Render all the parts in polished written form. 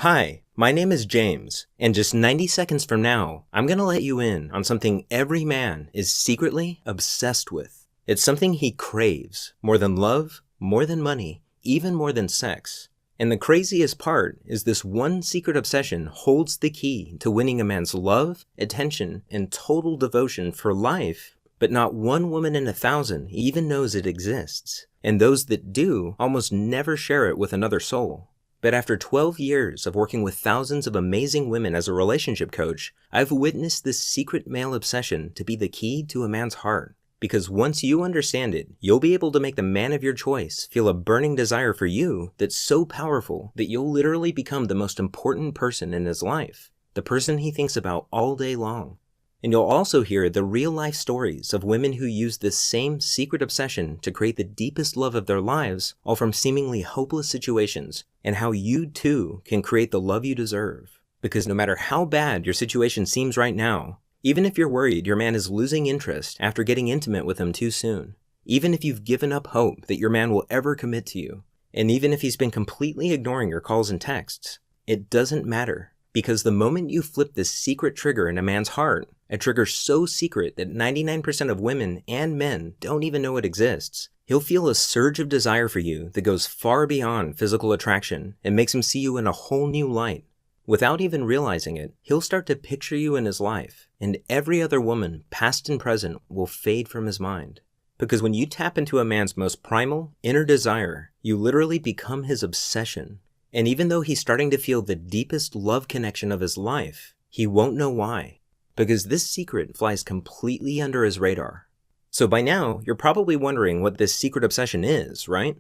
Hi, my name is James, and just 90 seconds from now, I'm gonna let you in on something every man is secretly obsessed with. It's something he craves, more than love, more than money, even more than sex. And the craziest part is this one secret obsession holds the key to winning a man's love, attention, and total devotion for life, but not one woman in 1,000 even knows it exists. And those that do almost never share it with another soul. But after 12 years of working with thousands of amazing women as a relationship coach, I've witnessed this secret male obsession to be the key to a man's heart. Because once you understand it, you'll be able to make the man of your choice feel a burning desire for you that's so powerful that you'll literally become the most important person in his life, the person he thinks about all day long. And you'll also hear the real-life stories of women who use this same secret obsession to create the deepest love of their lives, all from seemingly hopeless situations, and how you too can create the love you deserve. Because no matter how bad your situation seems right now, even if you're worried your man is losing interest after getting intimate with him too soon, even if you've given up hope that your man will ever commit to you, and even if he's been completely ignoring your calls and texts, it doesn't matter. Because the moment you flip this secret trigger in a man's heart, a trigger so secret that 99% of women and men don't even know it exists, he'll feel a surge of desire for you that goes far beyond physical attraction and makes him see you in a whole new light. Without even realizing it, he'll start to picture you in his life, and every other woman, past and present, will fade from his mind. Because when you tap into a man's most primal, inner desire, you literally become his obsession. And even though he's starting to feel the deepest love connection of his life, he won't know why. Because this secret flies completely under his radar. So by now, you're probably wondering what this secret obsession is, right?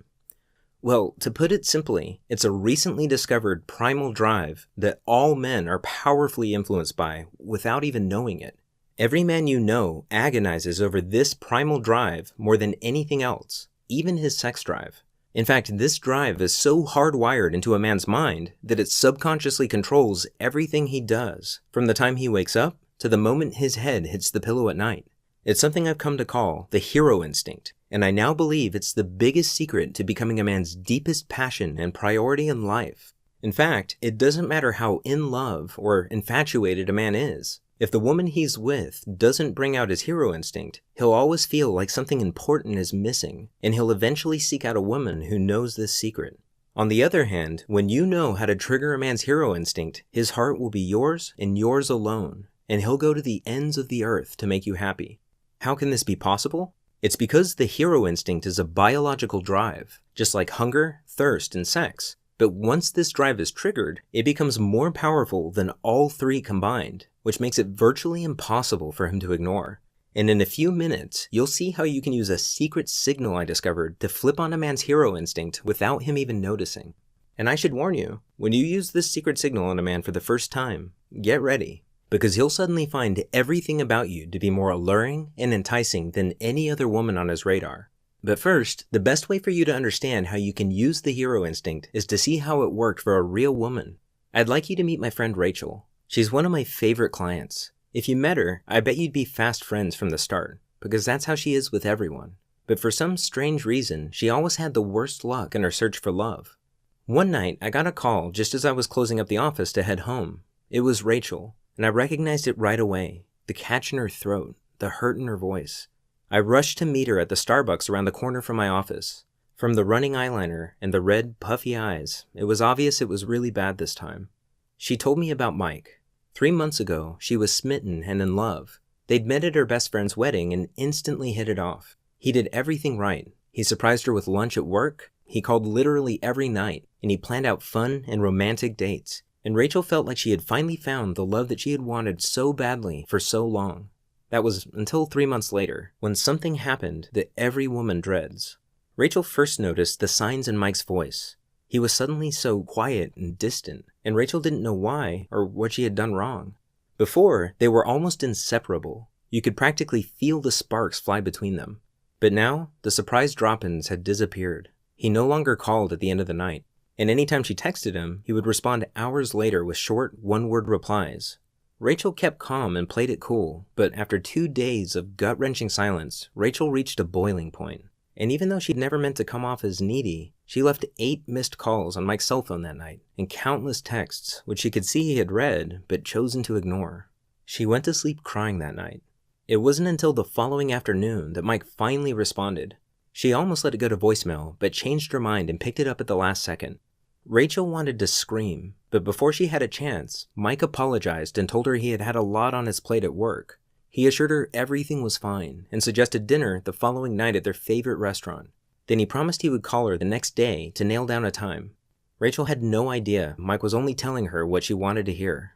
Well, to put it simply, it's a recently discovered primal drive that all men are powerfully influenced by without even knowing it. Every man you know agonizes over this primal drive more than anything else, even his sex drive. In fact, this drive is so hardwired into a man's mind that it subconsciously controls everything he does, from the time he wakes up to the moment his head hits the pillow at night. It's something I've come to call the hero instinct, and I now believe it's the biggest secret to becoming a man's deepest passion and priority in life. In fact, it doesn't matter how in love or infatuated a man is. If the woman he's with doesn't bring out his hero instinct, he'll always feel like something important is missing, and he'll eventually seek out a woman who knows this secret. On the other hand, when you know how to trigger a man's hero instinct, his heart will be yours and yours alone, and he'll go to the ends of the earth to make you happy. How can this be possible? It's because the hero instinct is a biological drive, just like hunger, thirst, and sex. But once this drive is triggered, it becomes more powerful than all three combined, which makes it virtually impossible for him to ignore. And in a few minutes, you'll see how you can use a secret signal I discovered to flip on a man's hero instinct without him even noticing. And I should warn you, when you use this secret signal on a man for the first time, get ready, because he'll suddenly find everything about you to be more alluring and enticing than any other woman on his radar. But first, the best way for you to understand how you can use the hero instinct is to see how it worked for a real woman. I'd like you to meet my friend Rachel. She's one of my favorite clients. If you met her, I bet you'd be fast friends from the start, because that's how she is with everyone. But for some strange reason, she always had the worst luck in her search for love. One night, I got a call just as I was closing up the office to head home. It was Rachel, and I recognized it right away. The catch in her throat, the hurt in her voice. I rushed to meet her at the Starbucks around the corner from my office. From the running eyeliner and the red, puffy eyes, it was obvious it was really bad this time. She told me about Mike. 3 months ago, she was smitten and in love. They'd met at her best friend's wedding and instantly hit it off. He did everything right. He surprised her with lunch at work, he called literally every night, and he planned out fun and romantic dates. And Rachel felt like she had finally found the love that she had wanted so badly for so long. That was until 3 months later, when something happened that every woman dreads. Rachel first noticed the signs in Mike's voice. He was suddenly so quiet and distant, and Rachel didn't know why or what she had done wrong. Before, they were almost inseparable. You could practically feel the sparks fly between them. But now, the surprise drop-ins had disappeared. He no longer called at the end of the night, and anytime she texted him, he would respond hours later with short, one-word replies. Rachel kept calm and played it cool, but after 2 days of gut-wrenching silence, Rachel reached a boiling point. And even though she'd never meant to come off as needy, She left 8 missed calls on Mike's cell phone that night, and countless texts, which she could see he had read, but chosen to ignore. She went to sleep crying that night. It wasn't until the following afternoon that Mike finally responded. She almost let it go to voicemail, but changed her mind and picked it up at the last second. Rachel wanted to scream, but before she had a chance, Mike apologized and told her he had had a lot on his plate at work. He assured her everything was fine and suggested dinner the following night at their favorite restaurant. Then he promised he would call her the next day to nail down a time. Rachel had no idea Mike was only telling her what she wanted to hear.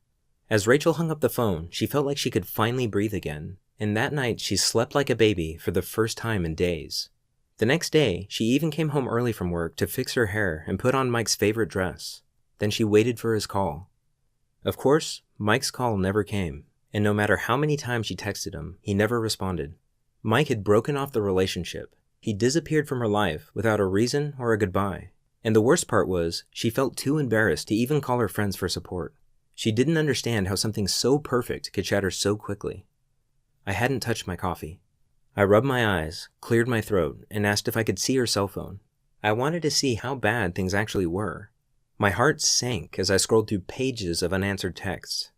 As Rachel hung up the phone, she felt like she could finally breathe again, and that night she slept like a baby for the first time in days. The next day, she even came home early from work to fix her hair and put on Mike's favorite dress. Then she waited for his call. Of course, Mike's call never came, and no matter how many times she texted him, he never responded. Mike had broken off the relationship. He disappeared from her life without a reason or a goodbye. And the worst part was, she felt too embarrassed to even call her friends for support. She didn't understand how something so perfect could shatter so quickly. I hadn't touched my coffee. I rubbed my eyes, cleared my throat, and asked if I could see her cell phone. I wanted to see how bad things actually were. My heart sank as I scrolled through pages of unanswered texts.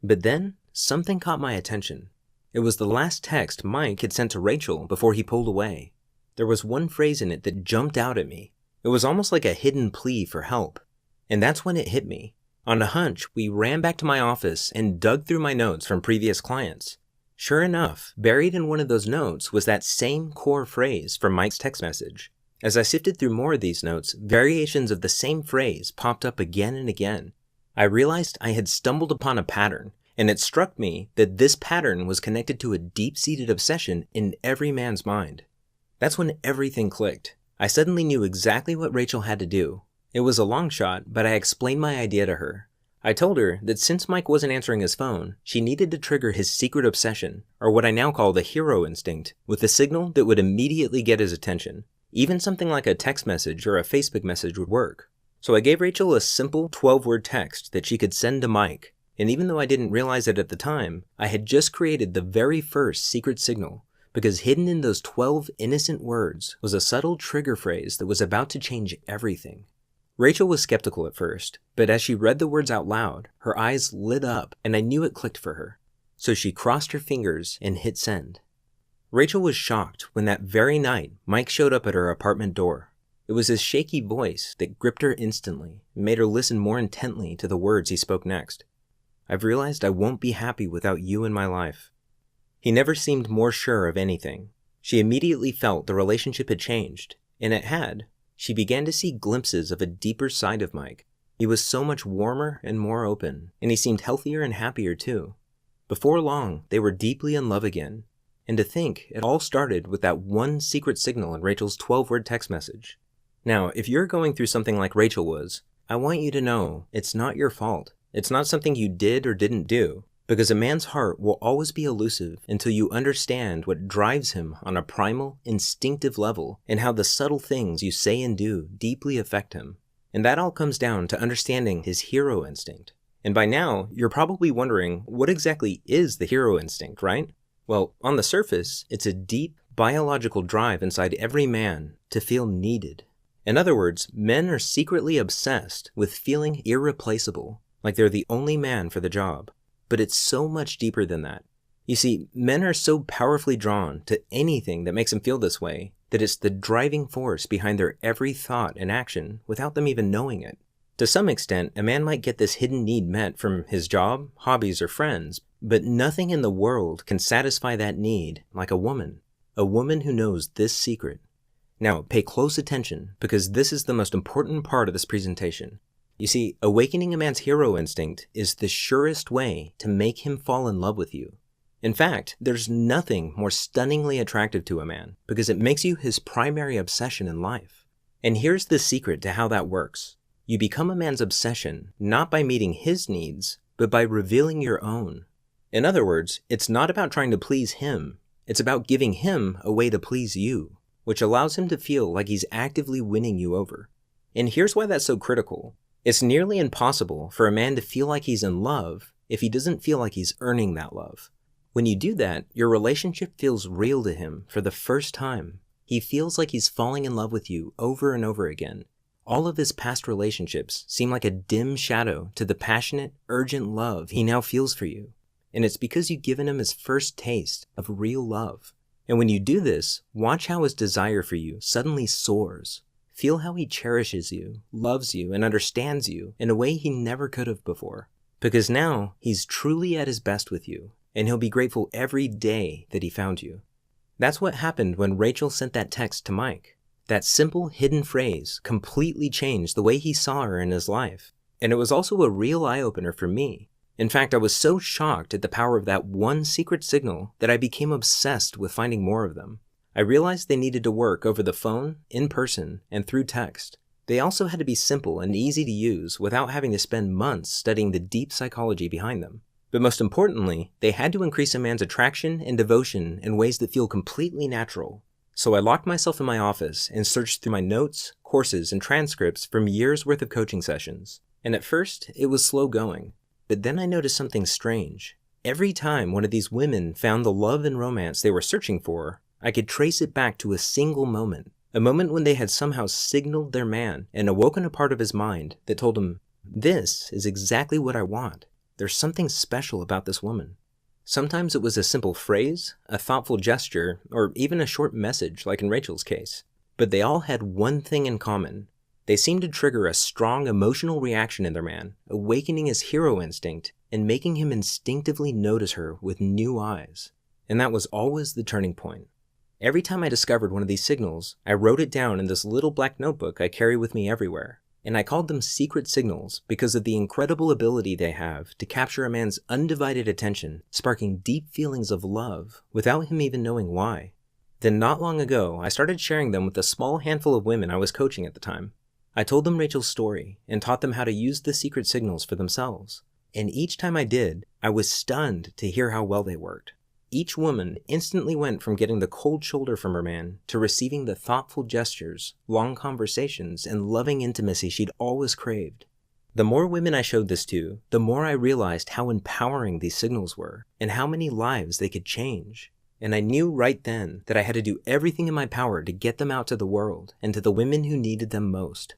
But then, something caught my attention. It was the last text Mike had sent to Rachel before he pulled away. There was one phrase in it that jumped out at me. It was almost like a hidden plea for help. And that's when it hit me. On a hunch, we ran back to my office and dug through my notes from previous clients. Sure enough, buried in one of those notes was that same core phrase from Mike's text message. As I sifted through more of these notes, variations of the same phrase popped up again and again. I realized I had stumbled upon a pattern, and it struck me that this pattern was connected to a deep-seated obsession in every man's mind. That's when everything clicked. I suddenly knew exactly what Rachel had to do. It was a long shot, but I explained my idea to her. I told her that since Mike wasn't answering his phone, she needed to trigger his secret obsession, or what I now call the hero instinct, with a signal that would immediately get his attention. Even something like a text message or a Facebook message would work. So I gave Rachel a simple 12-word text that she could send to Mike, and even though I didn't realize it at the time, I had just created the very first secret signal, because hidden in those 12 innocent words was a subtle trigger phrase that was about to change everything. Rachel was skeptical at first, but as she read the words out loud, her eyes lit up and I knew it clicked for her. So she crossed her fingers and hit send. Rachel was shocked when that very night Mike showed up at her apartment door. It was his shaky voice that gripped her instantly and made her listen more intently to the words he spoke next. I've realized I won't be happy without you in my life. He never seemed more sure of anything. She immediately felt the relationship had changed, and it had. She began to see glimpses of a deeper side of Mike. He was so much warmer and more open, and he seemed healthier and happier too. Before long, they were deeply in love again. And to think, it all started with that one secret signal in Rachel's 12-word text message. Now, if you're going through something like Rachel was, I want you to know it's not your fault. It's not something you did or didn't do, because a man's heart will always be elusive until you understand what drives him on a primal, instinctive level and how the subtle things you say and do deeply affect him. And that all comes down to understanding his hero instinct. And by now, you're probably wondering, what exactly is the hero instinct, right? Well, on the surface, it's a deep, biological drive inside every man to feel needed. In other words, men are secretly obsessed with feeling irreplaceable, like they're the only man for the job. But it's so much deeper than that. You see, men are so powerfully drawn to anything that makes them feel this way that it's the driving force behind their every thought and action without them even knowing it. To some extent, a man might get this hidden need met from his job, hobbies, or friends, but nothing in the world can satisfy that need like a woman who knows this secret. Now, pay close attention, because this is the most important part of this presentation. You see, awakening a man's hero instinct is the surest way to make him fall in love with you. In fact, there's nothing more stunningly attractive to a man, because it makes you his primary obsession in life. And here's the secret to how that works. You become a man's obsession not by meeting his needs, but by revealing your own. In other words, it's not about trying to please him. It's about giving him a way to please you, which allows him to feel like he's actively winning you over. And here's why that's so critical. It's nearly impossible for a man to feel like he's in love if he doesn't feel like he's earning that love. When you do that, your relationship feels real to him for the first time. He feels like he's falling in love with you over and over again. All of his past relationships seem like a dim shadow to the passionate, urgent love he now feels for you. And it's because you've given him his first taste of real love. And when you do this, watch how his desire for you suddenly soars. Feel how he cherishes you, loves you, and understands you in a way he never could have before. Because now he's truly at his best with you, and he'll be grateful every day that he found you. That's what happened when Rachel sent that text to Mike. That simple hidden phrase completely changed the way he saw her in his life. And it was also a real eye-opener for me. In fact, I was so shocked at the power of that one secret signal that I became obsessed with finding more of them. I realized they needed to work over the phone, in person, and through text. They also had to be simple and easy to use without having to spend months studying the deep psychology behind them. But most importantly, they had to increase a man's attraction and devotion in ways that feel completely natural. So I locked myself in my office and searched through my notes, courses, and transcripts from years' worth of coaching sessions. And at first, it was slow going. But then I noticed something strange. Every time one of these women found the love and romance they were searching for, I could trace it back to a single moment. A moment when they had somehow signaled their man and awoken a part of his mind that told him, "This is exactly what I want. There's something special about this woman." Sometimes it was a simple phrase, a thoughtful gesture, or even a short message like in Rachel's case. But they all had one thing in common. They seemed to trigger a strong emotional reaction in their man, awakening his hero instinct and making him instinctively notice her with new eyes. And that was always the turning point. Every time I discovered one of these signals, I wrote it down in this little black notebook I carry with me everywhere. And I called them secret signals because of the incredible ability they have to capture a man's undivided attention, sparking deep feelings of love without him even knowing why. Then not long ago, I started sharing them with a small handful of women I was coaching at the time. I told them Rachel's story and taught them how to use the secret signals for themselves. And each time I did, I was stunned to hear how well they worked. Each woman instantly went from getting the cold shoulder from her man to receiving the thoughtful gestures, long conversations, and loving intimacy she'd always craved. The more women I showed this to, the more I realized how empowering these signals were, and how many lives they could change. And I knew right then that I had to do everything in my power to get them out to the world, and to the women who needed them most.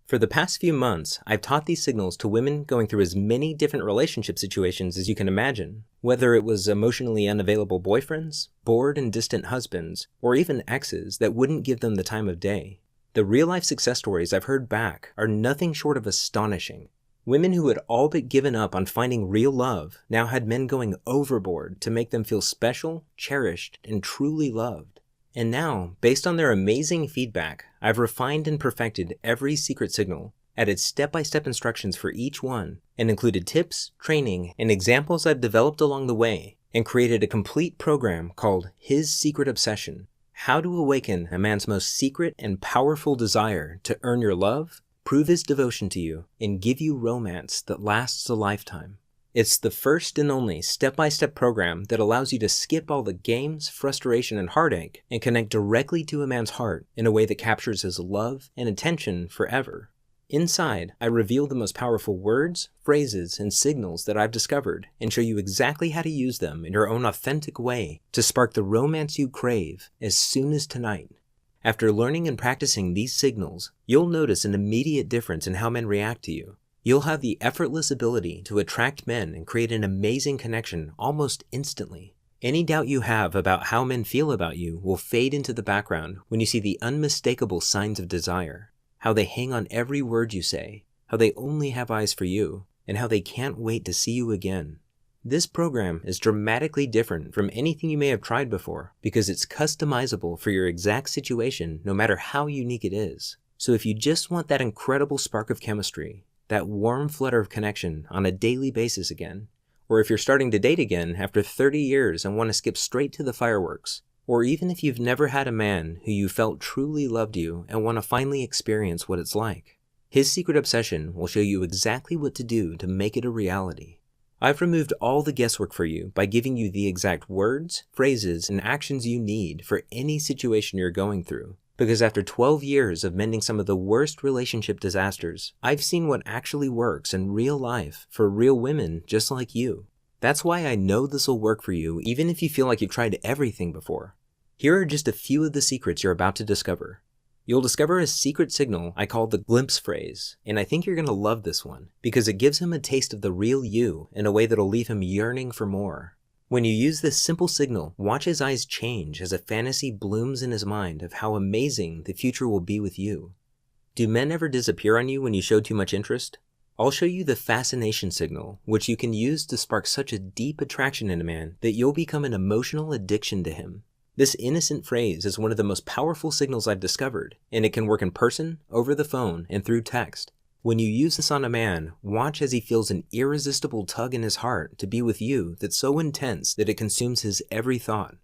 For the past few months, I've taught these signals to women going through as many different relationship situations as you can imagine, whether it was emotionally unavailable boyfriends, bored and distant husbands, or even exes that wouldn't give them the time of day. The real-life success stories I've heard back are nothing short of astonishing. Women who had all but given up on finding real love now had men going overboard to make them feel special, cherished, and truly loved. And now, based on their amazing feedback, I've refined and perfected every secret signal, added step-by-step instructions for each one, and included tips, training, and examples I've developed along the way, and created a complete program called His Secret Obsession: How to Awaken a Man's Most Secret and Powerful Desire to Earn Your Love, Prove His Devotion to You, and Give You Romance that Lasts a Lifetime. It's the first and only step-by-step program that allows you to skip all the games, frustration, and heartache and connect directly to a man's heart in a way that captures his love and attention forever. Inside, I reveal the most powerful words, phrases, and signals that I've discovered and show you exactly how to use them in your own authentic way to spark the romance you crave as soon as tonight. After learning and practicing these signals, you'll notice an immediate difference in how men react to you. You'll have the effortless ability to attract men and create an amazing connection almost instantly. Any doubt you have about how men feel about you will fade into the background when you see the unmistakable signs of desire, how they hang on every word you say, how they only have eyes for you, and how they can't wait to see you again. This program is dramatically different from anything you may have tried before because it's customizable for your exact situation no matter how unique it is. So if you just want that incredible spark of chemistry, that warm flutter of connection on a daily basis again, or if you're starting to date again after 30 years and want to skip straight to the fireworks, or even if you've never had a man who you felt truly loved you and want to finally experience what it's like, His Secret Obsession will show you exactly what to do to make it a reality. I've removed all the guesswork for you by giving you the exact words, phrases, and actions you need for any situation you're going through. Because after 12 years of mending some of the worst relationship disasters, I've seen what actually works in real life for real women just like you. That's why I know this will work for you even if you feel like you've tried everything before. Here are just a few of the secrets you're about to discover. You'll discover a secret signal I call the glimpse phrase, and I think you're going to love this one, because it gives him a taste of the real you in a way that'll leave him yearning for more. When you use this simple signal, watch his eyes change as a fantasy blooms in his mind of how amazing the future will be with you. Do men ever disappear on you when you show too much interest? I'll show you the fascination signal, which you can use to spark such a deep attraction in a man that you'll become an emotional addiction to him. This innocent phrase is one of the most powerful signals I've discovered, and it can work in person, over the phone, and through text. When you use this on a man, watch as he feels an irresistible tug in his heart to be with you that's so intense that it consumes his every thought.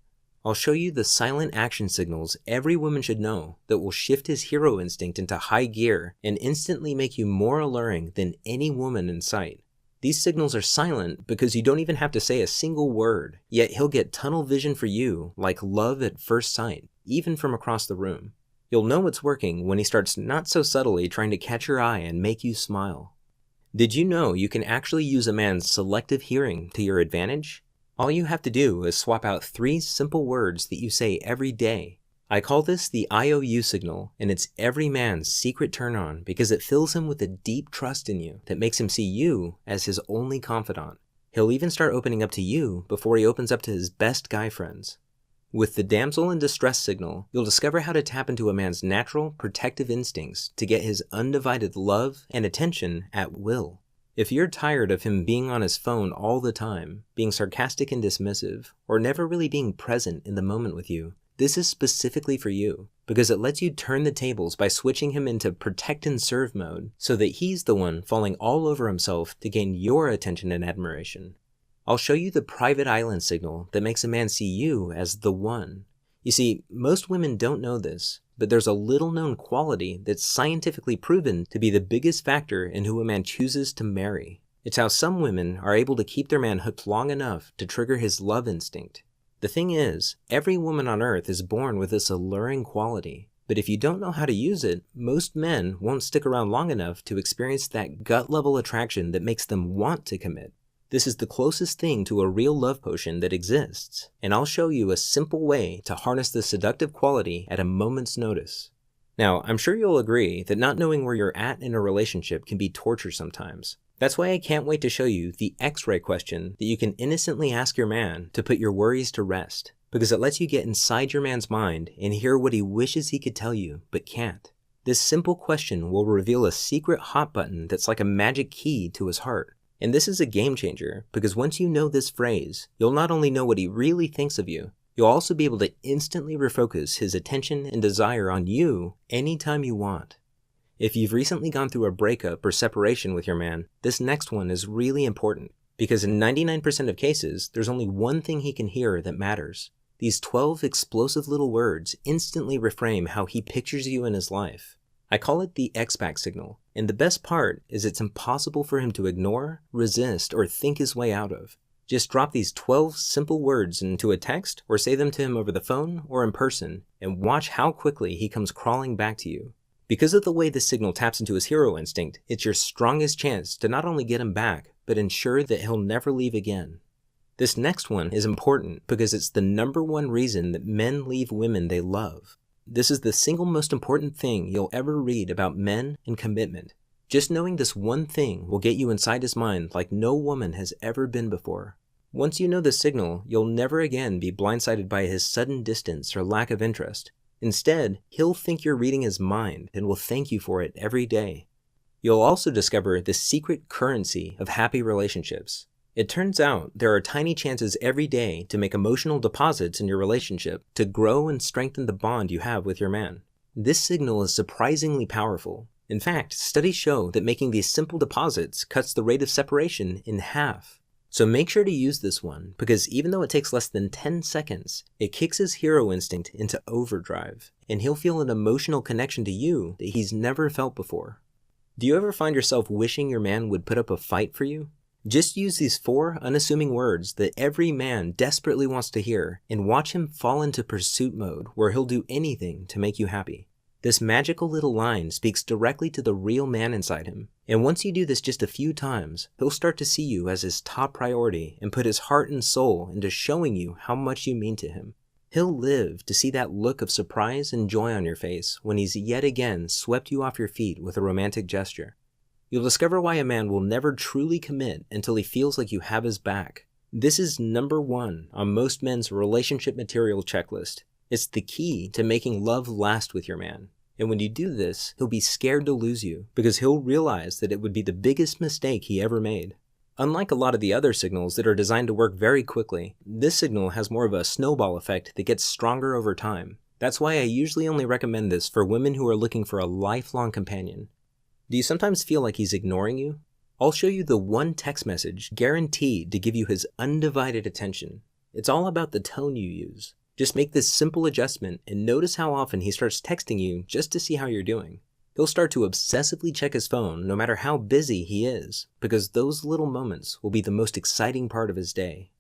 I'll show you the silent action signals every woman should know that will shift his hero instinct into high gear and instantly make you more alluring than any woman in sight. These signals are silent because you don't even have to say a single word, yet he'll get tunnel vision for you like love at first sight, even from across the room. You'll know it's working when he starts not so subtly trying to catch your eye and make you smile. Did you know you can actually use a man's selective hearing to your advantage? All you have to do is swap out 3 simple words that you say every day. I call this the IOU signal, and it's every man's secret turn-on because it fills him with a deep trust in you that makes him see you as his only confidant. He'll even start opening up to you before he opens up to his best guy friends. With the damsel in distress signal, you'll discover how to tap into a man's natural, protective instincts to get his undivided love and attention at will. If you're tired of him being on his phone all the time, being sarcastic and dismissive, or never really being present in the moment with you, this is specifically for you, because it lets you turn the tables by switching him into protect and serve mode so that he's the one falling all over himself to gain your attention and admiration. I'll show you the private island signal that makes a man see you as the one. You see, most women don't know this, but there's a little known quality that's scientifically proven to be the biggest factor in who a man chooses to marry. It's how some women are able to keep their man hooked long enough to trigger his love instinct. The thing is, every woman on earth is born with this alluring quality, but if you don't know how to use it, most men won't stick around long enough to experience that gut-level attraction that makes them want to commit. This is the closest thing to a real love potion that exists, and I'll show you a simple way to harness the seductive quality at a moment's notice. Now, I'm sure you'll agree that not knowing where you're at in a relationship can be torture sometimes. That's why I can't wait to show you the X-ray question that you can innocently ask your man to put your worries to rest, because it lets you get inside your man's mind and hear what he wishes he could tell you, but can't. This simple question will reveal a secret hot button that's like a magic key to his heart. And this is a game changer, because once you know this phrase, you'll not only know what he really thinks of you, you'll also be able to instantly refocus his attention and desire on you anytime you want. If you've recently gone through a breakup or separation with your man, this next one is really important, because in 99% of cases, there's only one thing he can hear that matters. These 12 explosive little words instantly reframe how he pictures you in his life. I call it the X-Back signal, and the best part is it's impossible for him to ignore, resist, or think his way out of. Just drop these 12 simple words into a text or say them to him over the phone or in person, and watch how quickly he comes crawling back to you. Because of the way this signal taps into his hero instinct, it's your strongest chance to not only get him back, but ensure that he'll never leave again. This next one is important because it's the #1 reason that men leave women they love. This is the single most important thing you'll ever read about men and commitment. Just knowing this one thing will get you inside his mind like no woman has ever been before. Once you know the signal, you'll never again be blindsided by his sudden distance or lack of interest. Instead, he'll think you're reading his mind and will thank you for it every day. You'll also discover the secret currency of happy relationships. It turns out there are tiny chances every day to make emotional deposits in your relationship to grow and strengthen the bond you have with your man. This signal is surprisingly powerful. In fact, studies show that making these simple deposits cuts the rate of separation in half. So make sure to use this one, because even though it takes less than 10 seconds, it kicks his hero instinct into overdrive, and he'll feel an emotional connection to you that he's never felt before. Do you ever find yourself wishing your man would put up a fight for you? Just use these 4 unassuming words that every man desperately wants to hear, and watch him fall into pursuit mode where he'll do anything to make you happy. This magical little line speaks directly to the real man inside him, and once you do this just a few times, he'll start to see you as his top priority and put his heart and soul into showing you how much you mean to him. He'll live to see that look of surprise and joy on your face when he's yet again swept you off your feet with a romantic gesture. You'll discover why a man will never truly commit until he feels like you have his back. This is number one on most men's relationship material checklist. It's the key to making love last with your man. And when you do this, he'll be scared to lose you because he'll realize that it would be the biggest mistake he ever made. Unlike a lot of the other signals that are designed to work very quickly, this signal has more of a snowball effect that gets stronger over time. That's why I usually only recommend this for women who are looking for a lifelong companion. Do you sometimes feel like he's ignoring you? I'll show you the one text message guaranteed to give you his undivided attention. It's all about the tone you use. Just make this simple adjustment and notice how often he starts texting you just to see how you're doing. He'll start to obsessively check his phone no matter how busy he is, because those little moments will be the most exciting part of his day.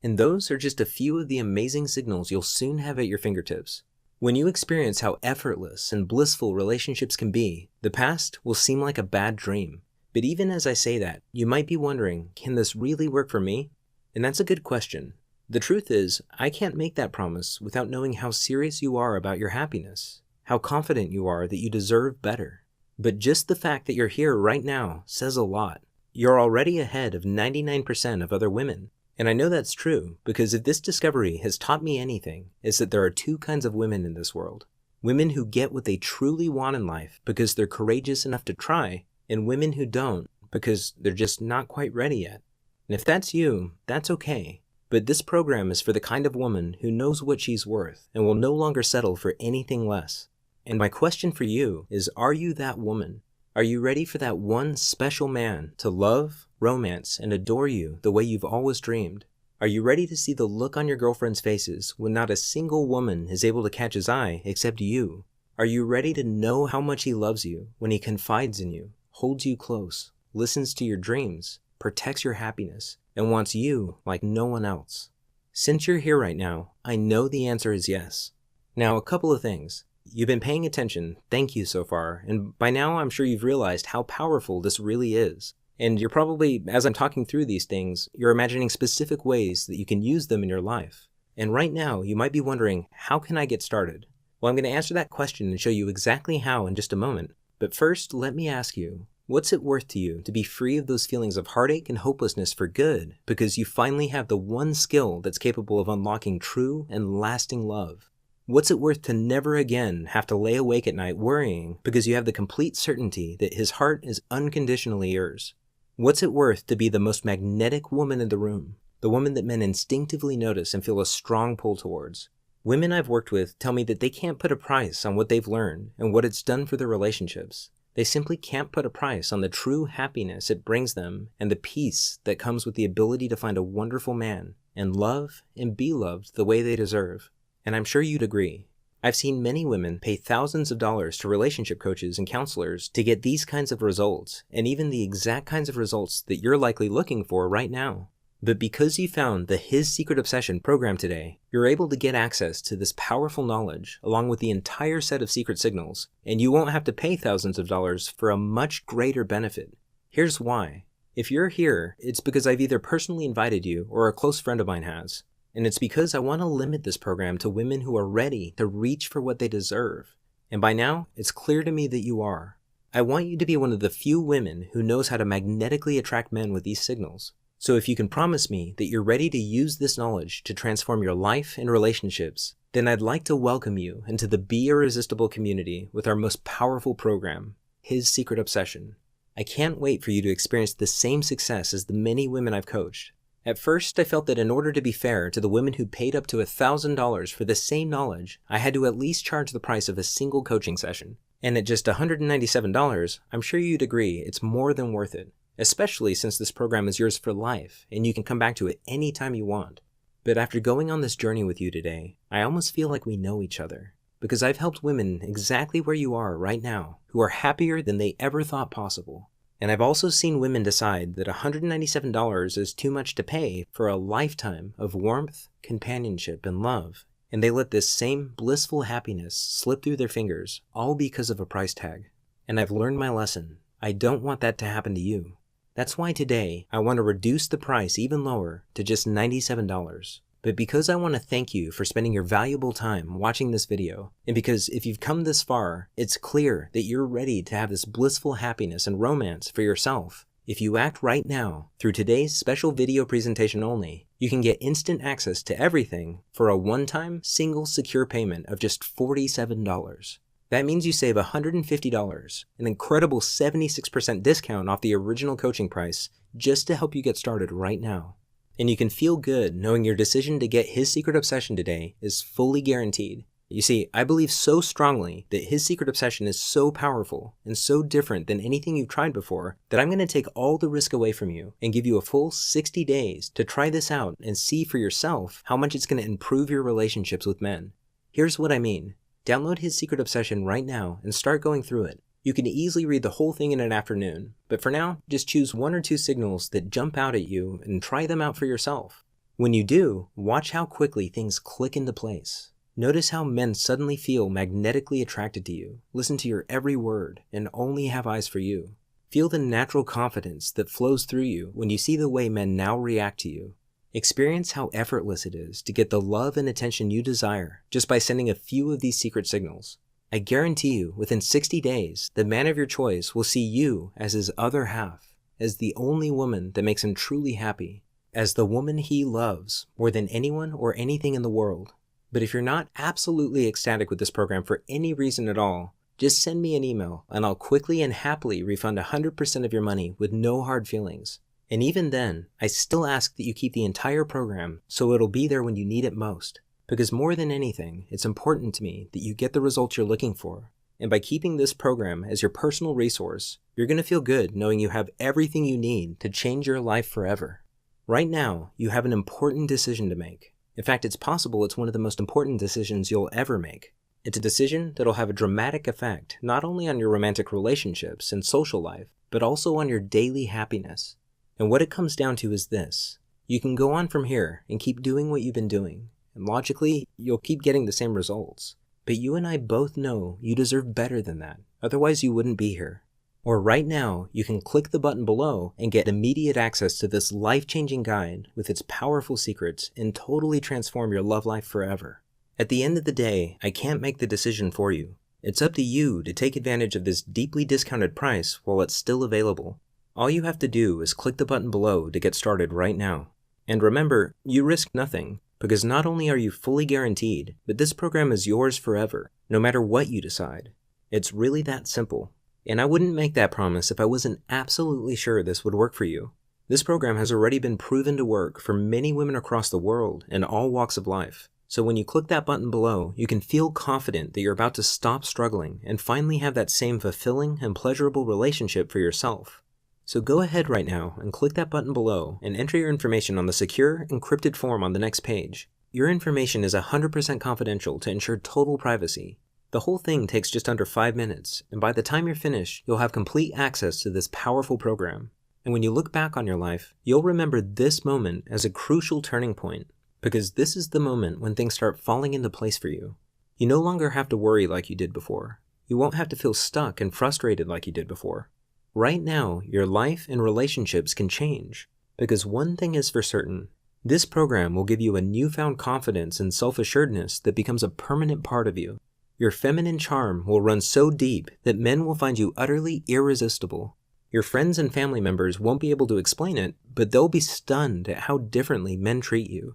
And those are just a few of the amazing signals you'll soon have at your fingertips. When you experience how effortless and blissful relationships can be, the past will seem like a bad dream. But even as I say that, you might be wondering, can this really work for me? And that's a good question. The truth is, I can't make that promise without knowing how serious you are about your happiness, how confident you are that you deserve better. But just the fact that you're here right now says a lot. You're already ahead of 99% of other women. And I know that's true because if this discovery has taught me anything, it's that there are two kinds of women in this world. Women who get what they truly want in life because they're courageous enough to try, and women who don't because they're just not quite ready yet. And if that's you, that's okay. But this program is for the kind of woman who knows what she's worth and will no longer settle for anything less. And my question for you is, are you that woman? Are you ready for that one special man to love, romance, and adore you the way you've always dreamed? Are you ready to see the look on your girlfriend's faces when not a single woman is able to catch his eye except you? Are you ready to know how much he loves you when he confides in you, holds you close, listens to your dreams, protects your happiness, and wants you like no one else? Since you're here right now, I know the answer is yes. Now, a couple of things. You've been paying attention, thank you so far, and by now I'm sure you've realized how powerful this really is. And you're probably, as I'm talking through these things, you're imagining specific ways that you can use them in your life. And right now, you might be wondering, how can I get started? Well, I'm going to answer that question and show you exactly how in just a moment. But first, let me ask you, what's it worth to you to be free of those feelings of heartache and hopelessness for good because you finally have the one skill that's capable of unlocking true and lasting love? What's it worth to never again have to lay awake at night worrying because you have the complete certainty that his heart is unconditionally yours? What's it worth to be the most magnetic woman in the room, the woman that men instinctively notice and feel a strong pull towards? Women I've worked with tell me that they can't put a price on what they've learned and what it's done for their relationships. They simply can't put a price on the true happiness it brings them and the peace that comes with the ability to find a wonderful man and love and be loved the way they deserve. And I'm sure you'd agree. I've seen many women pay thousands of dollars to relationship coaches and counselors to get these kinds of results, and even the exact kinds of results that you're likely looking for right now. But because you found the His Secret Obsession program today, you're able to get access to this powerful knowledge along with the entire set of secret signals, and you won't have to pay thousands of dollars for a much greater benefit. Here's why. If you're here, it's because I've either personally invited you or a close friend of mine has. And it's because I want to limit this program to women who are ready to reach for what they deserve. And by now, it's clear to me that you are. I want you to be one of the few women who knows how to magnetically attract men with these signals. So if you can promise me that you're ready to use this knowledge to transform your life and relationships, then I'd like to welcome you into the Be Irresistible community with our most powerful program, His Secret Obsession. I can't wait for you to experience the same success as the many women I've coached. At first, I felt that in order to be fair to the women who paid up to $1,000 for the same knowledge, I had to at least charge the price of a single coaching session. And at just $197, I'm sure you'd agree it's more than worth it, especially since this program is yours for life and you can come back to it anytime you want. But after going on this journey with you today, I almost feel like we know each other, because I've helped women exactly where you are right now who are happier than they ever thought possible. And I've also seen women decide that $197 is too much to pay for a lifetime of warmth, companionship, and love. And they let this same blissful happiness slip through their fingers, all because of a price tag. And I've learned my lesson. I don't want that to happen to you. That's why today I want to reduce the price even lower to just $97. But because I want to thank you for spending your valuable time watching this video, and because if you've come this far, it's clear that you're ready to have this blissful happiness and romance for yourself. If you act right now, through today's special video presentation only, you can get instant access to everything for a one-time, single, secure payment of just $47. That means you save $150, an incredible 76% discount off the original coaching price, just to help you get started right now. And you can feel good knowing your decision to get His Secret Obsession today is fully guaranteed. You see, I believe so strongly that His Secret Obsession is so powerful and so different than anything you've tried before that I'm going to take all the risk away from you and give you a full 60 days to try this out and see for yourself how much it's going to improve your relationships with men. Here's what I mean. Download His Secret Obsession right now and start going through it. You can easily read the whole thing in an afternoon, but for now, just choose 1 or 2 signals that jump out at you and try them out for yourself. When you do, watch how quickly things click into place. Notice how men suddenly feel magnetically attracted to you, listen to your every word, and only have eyes for you. Feel the natural confidence that flows through you when you see the way men now react to you. Experience how effortless it is to get the love and attention you desire just by sending a few of these secret signals. I guarantee you, within 60 days, the man of your choice will see you as his other half, as the only woman that makes him truly happy, as the woman he loves more than anyone or anything in the world. But if you're not absolutely ecstatic with this program for any reason at all, just send me an email and I'll quickly and happily refund 100% of your money with no hard feelings. And even then, I still ask that you keep the entire program so it'll be there when you need it most. Because more than anything, it's important to me that you get the results you're looking for. And by keeping this program as your personal resource, you're going to feel good knowing you have everything you need to change your life forever. Right now, you have an important decision to make. In fact, it's possible it's one of the most important decisions you'll ever make. It's a decision that'll have a dramatic effect not only on your romantic relationships and social life, but also on your daily happiness. And what it comes down to is this. You can go on from here and keep doing what you've been doing. And logically, you'll keep getting the same results. But you and I both know you deserve better than that, otherwise you wouldn't be here. Or right now, you can click the button below and get immediate access to this life-changing guide with its powerful secrets and totally transform your love life forever. At the end of the day, I can't make the decision for you. It's up to you to take advantage of this deeply discounted price while it's still available. All you have to do is click the button below to get started right now. And remember, you risk nothing. Because not only are you fully guaranteed, but this program is yours forever, no matter what you decide. It's really that simple. And I wouldn't make that promise if I wasn't absolutely sure this would work for you. This program has already been proven to work for many women across the world in all walks of life. So when you click that button below, you can feel confident that you're about to stop struggling and finally have that same fulfilling and pleasurable relationship for yourself. So go ahead right now and click that button below and enter your information on the secure, encrypted form on the next page. Your information is 100% confidential to ensure total privacy. The whole thing takes just under 5 minutes, and by the time you're finished, you'll have complete access to this powerful program. And when you look back on your life, you'll remember this moment as a crucial turning point, because this is the moment when things start falling into place for you. You no longer have to worry like you did before. You won't have to feel stuck and frustrated like you did before. Right now, your life and relationships can change, because one thing is for certain. This program will give you a newfound confidence and self-assuredness that becomes a permanent part of you. Your feminine charm will run so deep that men will find you utterly irresistible. Your friends and family members won't be able to explain it, but they'll be stunned at how differently men treat you.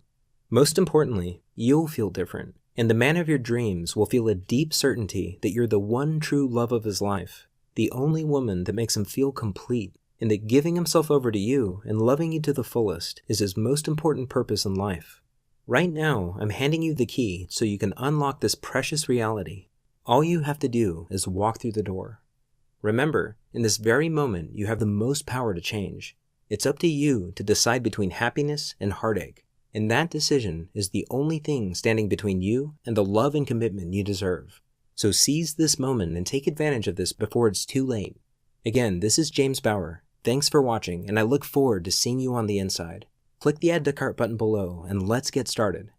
Most importantly, you'll feel different, and the man of your dreams will feel a deep certainty that you're the one true love of his life. The only woman that makes him feel complete, and that giving himself over to you and loving you to the fullest is his most important purpose in life. Right now, I'm handing you the key so you can unlock this precious reality. All you have to do is walk through the door. Remember, in this very moment, you have the most power to change. It's up to you to decide between happiness and heartache, and that decision is the only thing standing between you and the love and commitment you deserve. So seize this moment and take advantage of this before it's too late. Again, this is James Bauer. Thanks for watching, and I look forward to seeing you on the inside. Click the Add to Cart button below, and let's get started.